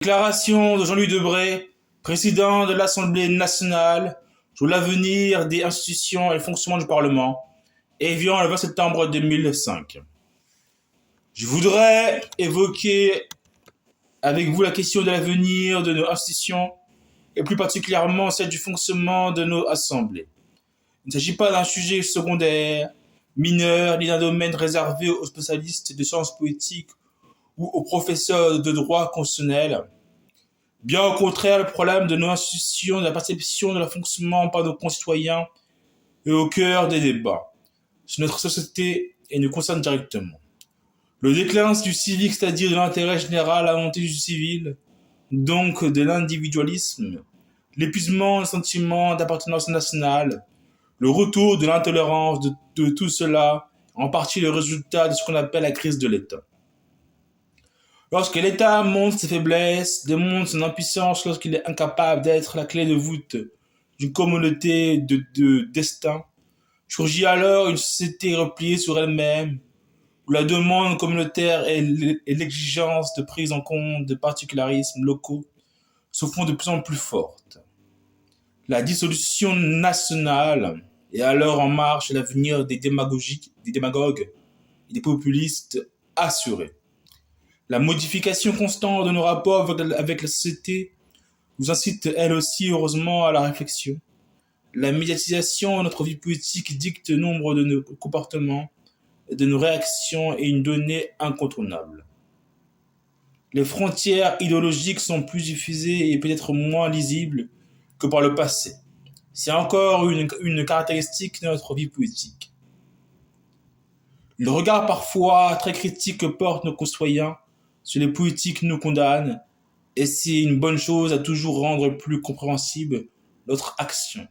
Déclaration de Jean-Louis Debré, président de l'Assemblée nationale, sur l'avenir des institutions et le fonctionnement du Parlement, Évian le 20 septembre 2005. Je voudrais évoquer avec vous la question de l'avenir de nos institutions et plus particulièrement celle du fonctionnement de nos assemblées. Il ne s'agit pas d'un sujet secondaire, mineur, ni d'un domaine réservé aux spécialistes de sciences politiques ou aux professeurs de droit constitutionnel. Bien au contraire, le problème de nos institutions, de la perception de leur fonctionnement par nos concitoyens est au cœur des débats sur notre société et nous concerne directement. Le déclin du civique, c'est-à-dire de l'intérêt général à la montée du civil, donc de l'individualisme, l'épuisement du sentiment d'appartenance nationale, le retour de l'intolérance de tout cela, en partie le résultat de ce qu'on appelle la crise de l'État. Lorsque l'État montre ses faiblesses, démontre son impuissance, lorsqu'il est incapable d'être la clé de voûte d'une communauté de destin, surgit alors une société repliée sur elle-même, où la demande communautaire et l'exigence de prise en compte de particularismes locaux se font de plus en plus fortes. La dissolution nationale est alors en marche et l'avenir des démagogues et des populistes assuré. La modification constante de nos rapports avec la société nous incite elle aussi heureusement à la réflexion. La médiatisation de notre vie politique dicte nombre de nos comportements et de nos réactions et une donnée incontournable. Les frontières idéologiques sont plus diffusées et peut-être moins lisibles que par le passé. C'est encore une caractéristique de notre vie politique. Le regard parfois très critique que portent nos concitoyens sur les politiques nous condamne, et c'est une bonne chose à toujours rendre plus compréhensible notre action.